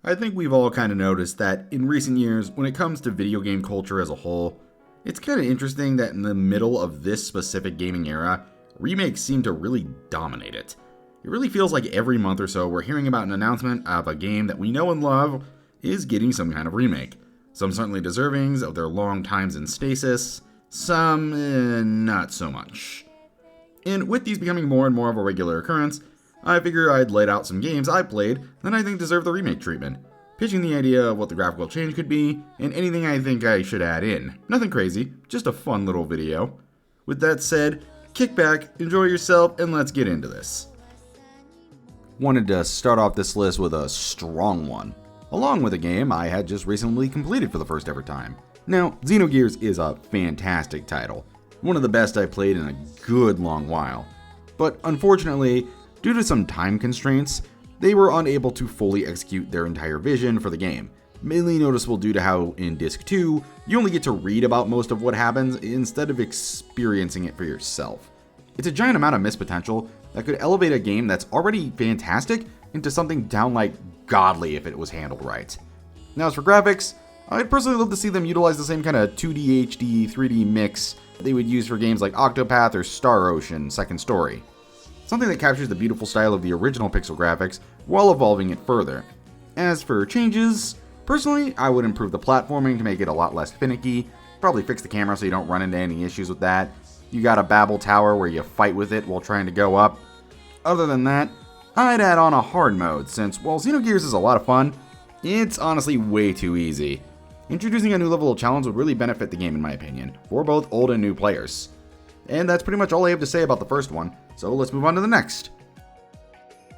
I think we've all kind of noticed that in recent years, when it comes to video game culture as a whole, it's kind of interesting that in the middle of this specific gaming era, remakes seem to really dominate it. It really feels like every month or so we're hearing about an announcement of a game that we know and love is getting some kind of remake. Some certainly deserving of their long times in stasis, some not so much. And with these becoming more and more of a regular occurrence, I figure I'd laid out some games I played that I think deserve the remake treatment, pitching the idea of what the graphical change could be, and anything I think I should add in. Nothing crazy, just a fun little video. With that said, kick back, enjoy yourself, and let's get into this. Wanted to start off this list with a strong one, along with a game I had just recently completed for the first ever time. Now, Xenogears is a fantastic title, one of the best I've played in a good long while. But unfortunately, due to some time constraints, they were unable to fully execute their entire vision for the game, mainly noticeable due to how in Disc 2, you only get to read about most of what happens instead of experiencing it for yourself. It's a giant amount of missed potential that could elevate a game that's already fantastic into something downright godly if it was handled right. Now as for graphics, I'd personally love to see them utilize the same kind of 2D, HD, 3D mix they would use for games like Octopath or Star Ocean Second Story. Something that captures the beautiful style of the original pixel graphics while evolving it further. As for changes, personally, I would improve the platforming to make it a lot less finicky, probably fix the camera so you don't run into any issues with that. You got a Babel Tower where you fight with it while trying to go up. Other than that, I'd add on a hard mode, since while Xenogears is a lot of fun, it's honestly way too easy. Introducing a new level of challenge would really benefit the game in my opinion, for both old and new players. And that's pretty much all I have to say about the first one, so let's move on to the next.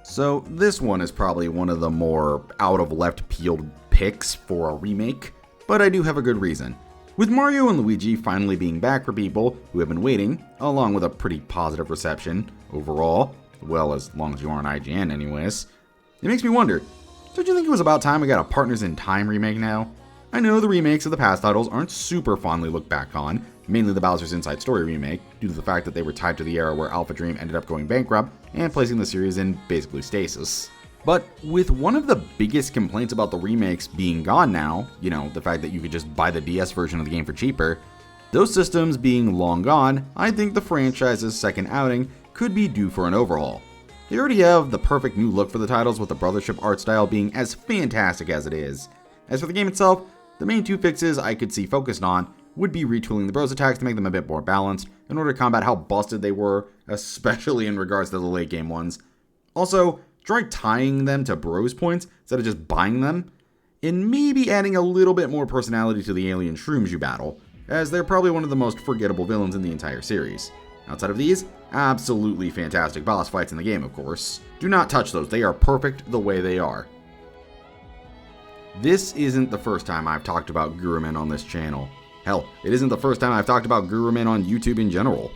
So this one is probably one of the more out of left field picks for a remake, but I do have a good reason. With Mario and Luigi finally being back for people who have been waiting, along with a pretty positive reception overall, well as long as you are on IGN anyways, it makes me wonder, don't you think it was about time we got a Partners in Time remake now? I know the remakes of the past titles aren't super fondly looked back on, mainly the Bowser's Inside Story remake, due to the fact that they were tied to the era where Alpha Dream ended up going bankrupt and placing the series in basically stasis. But with one of the biggest complaints about the remakes being gone now, the fact that you could just buy the DS version of the game for cheaper, those systems being long gone, I think the franchise's second outing could be due for an overhaul. They already have the perfect new look for the titles, with the Brothership art style being as fantastic as it is. As for the game itself, the main two fixes I could see focused on would be retooling the bros attacks to make them a bit more balanced in order to combat how busted they were, especially in regards to the late game ones. Also, try tying them to bros points instead of just buying them, and maybe adding a little bit more personality to the alien shrooms you battle, as they're probably one of the most forgettable villains in the entire series. Outside of these, absolutely fantastic boss fights in the game, of course. Do not touch those, they are perfect the way they are. This isn't the first time I've talked about Gurmen on this channel. Hell, it isn't the first time I've talked about Gurmen on YouTube in general.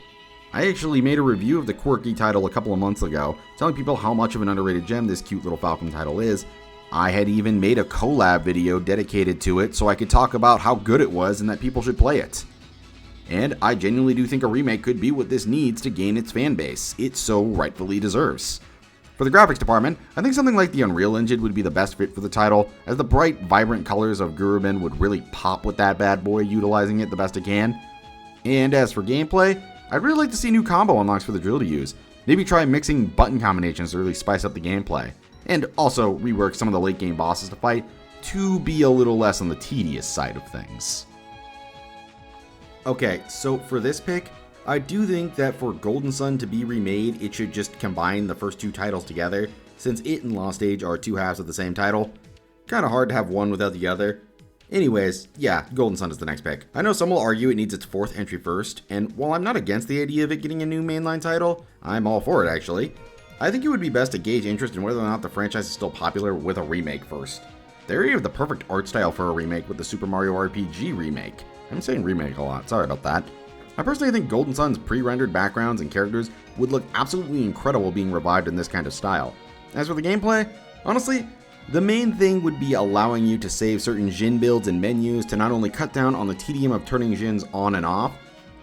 I actually made a review of the quirky title a couple of months ago, telling people how much of an underrated gem this cute little Falcon title is. I had even made a collab video dedicated to it so I could talk about how good it was and that people should play it. And I genuinely do think a remake could be what this needs to gain its fan base. It so rightfully deserves. For the graphics department, I think something like the Unreal Engine would be the best fit for the title, as the bright, vibrant colors of Gurmen would really pop with that bad boy, utilizing it the best it can. And as for gameplay, I'd really like to see new combo unlocks for the drill to use. Maybe try mixing button combinations to really spice up the gameplay. And also rework some of the late game bosses to fight to be a little less on the tedious side of things. Okay, so for this pick, I do think that for Golden Sun to be remade, it should just combine the first two titles together, since it and Lost Age are two halves of the same title. Kinda hard to have one without the other. Anyways, yeah, Golden Sun is the next pick. I know some will argue it needs its fourth entry first, and while I'm not against the idea of it getting a new mainline title, I'm all for it actually. I think it would be best to gauge interest in whether or not the franchise is still popular with a remake first. They already have the perfect art style for a remake with the Super Mario RPG remake. I'm saying remake a lot, sorry about that. I personally think Golden Sun's pre-rendered backgrounds and characters would look absolutely incredible being revived in this kind of style. As for the gameplay, honestly, the main thing would be allowing you to save certain Jin builds and menus to not only cut down on the tedium of turning Jins on and off,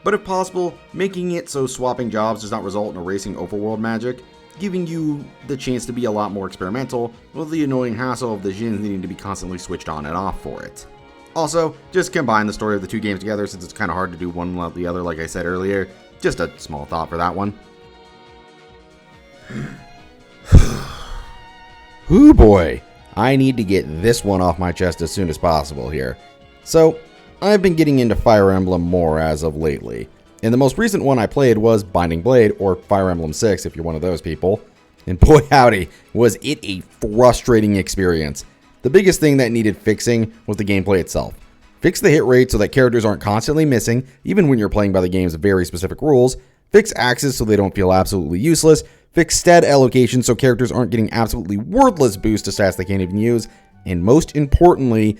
but if possible, making it so swapping jobs does not result in erasing overworld magic, giving you the chance to be a lot more experimental with the annoying hassle of the gens needing to be constantly switched on and off for it. Also, just combine the story of the two games together since it's kind of hard to do one without the other like I said earlier. Just a small thought for that one. Ooh boy, I need to get this one off my chest as soon as possible here. So, I've been getting into Fire Emblem more as of lately, and the most recent one I played was Binding Blade, or Fire Emblem 6 if you're one of those people, and boy howdy, was it a frustrating experience. The biggest thing that needed fixing was the gameplay itself. Fix the hit rate so that characters aren't constantly missing, even when you're playing by the game's very specific rules, fix axes so they don't feel absolutely useless, fix stat allocation so characters aren't getting absolutely worthless boosts to stats they can't even use, and most importantly,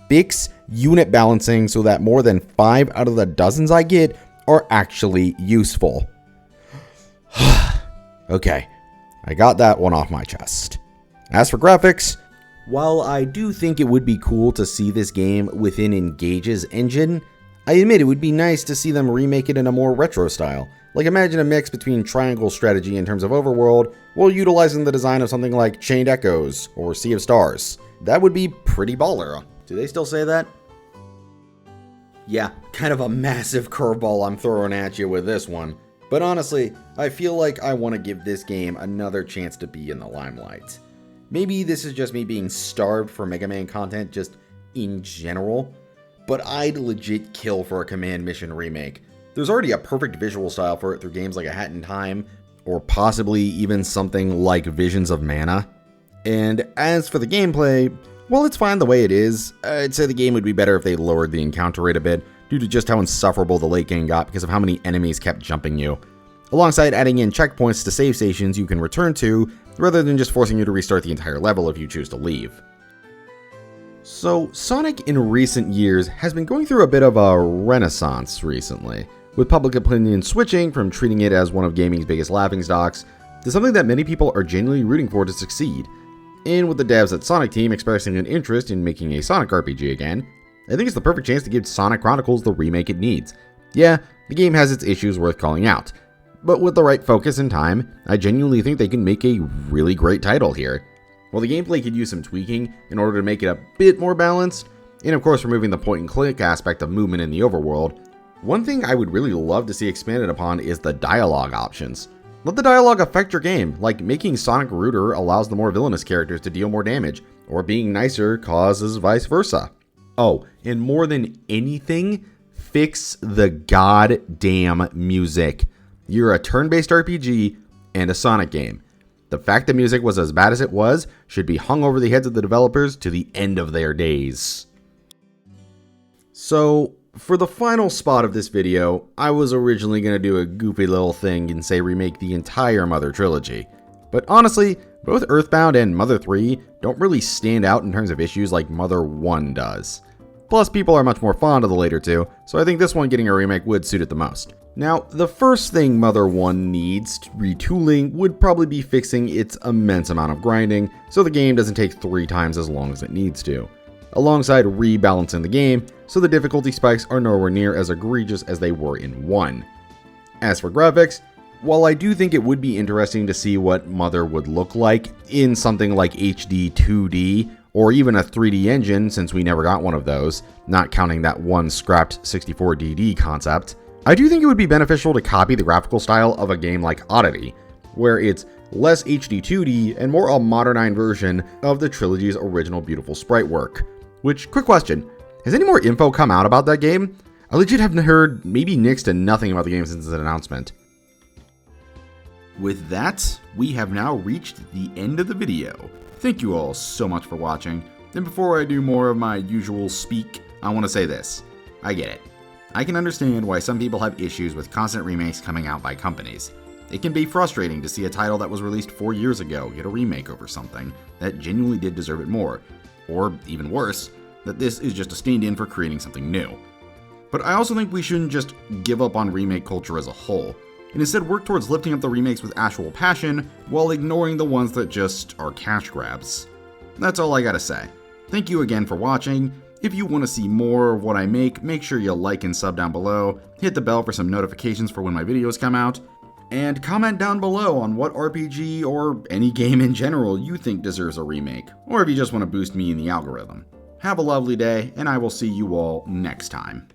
fix unit balancing so that more than 5 out of the dozens I get are actually useful. Okay, I got that one off my chest. As for graphics, while I do think it would be cool to see this game within Engage's engine, I admit it would be nice to see them remake it in a more retro style. Like imagine a mix between Triangle strategy in terms of overworld, while utilizing the design of something like Chained Echoes or Sea of Stars. That would be pretty baller. Do they still say that? Yeah, kind of a massive curveball I'm throwing at you with this one. But honestly, I feel like I want to give this game another chance to be in the limelight. Maybe this is just me being starved for Mega Man content just in general, but I'd legit kill for a Command Mission remake. There's already a perfect visual style for it through games like A Hat in Time, or possibly even something like Visions of Mana. And as for the gameplay, well, it's fine the way it is. I'd say the game would be better if they lowered the encounter rate a bit, due to just how insufferable the late game got because of how many enemies kept jumping you. Alongside adding in checkpoints to save stations you can return to, rather than just forcing you to restart the entire level if you choose to leave. So, Sonic in recent years has been going through a bit of a renaissance recently, with public opinion switching from treating it as one of gaming's biggest laughingstocks to something that many people are genuinely rooting for to succeed. And with the devs at Sonic Team expressing an interest in making a Sonic RPG again, I think it's the perfect chance to give Sonic Chronicles the remake it needs. Yeah, the game has its issues worth calling out, but with the right focus and time, I genuinely think they can make a really great title here. While the gameplay could use some tweaking in order to make it a bit more balanced, and of course removing the point-and-click aspect of movement in the overworld, one thing I would really love to see expanded upon is the dialogue options. Let the dialogue affect your game, like making Sonic ruder allows the more villainous characters to deal more damage, or being nicer causes vice versa. Oh, and more than anything, fix the goddamn music. You're a turn-based RPG and a Sonic game. The fact that music was as bad as it was should be hung over the heads of the developers to the end of their days. So, for the final spot of this video, I was originally going to do a goofy little thing and say remake the entire Mother trilogy. But honestly, both Earthbound and Mother 3 don't really stand out in terms of issues like Mother 1 does. Plus, people are much more fond of the later two, so I think this one getting a remake would suit it the most. Now, the first thing Mother 1 needs retooling would probably be fixing its immense amount of grinding, so the game doesn't take 3 times as long as it needs to, alongside rebalancing the game so the difficulty spikes are nowhere near as egregious as they were in 1. As for graphics, while I do think it would be interesting to see what Mother would look like in something like HD 2D, or even a 3D engine since we never got one of those, not counting that one scrapped 64DD concept, I do think it would be beneficial to copy the graphical style of a game like Oddity, where it's less HD 2D and more a modernized version of the trilogy's original beautiful sprite work. Which, quick question, has any more info come out about that game? I legit have heard maybe next to nothing about the game since its announcement. With that, we have now reached the end of the video. Thank you all so much for watching, and before I do more of my usual speak, I want to say this. I get it. I can understand why some people have issues with constant remakes coming out by companies. It can be frustrating to see a title that was released 4 years ago get a remake over something that genuinely did deserve it more, or even worse, that this is just a stand-in for creating something new. But I also think we shouldn't just give up on remake culture as a whole, and instead work towards lifting up the remakes with actual passion while ignoring the ones that just are cash grabs. That's all I gotta say. Thank you again for watching. If you want to see more of what I make sure you like and sub down below, hit the bell for some notifications for when my videos come out, And comment down below on what RPG or any game in general you think deserves a remake, or if you just want to boost me in the algorithm. Have a lovely day, and I will see you all next time.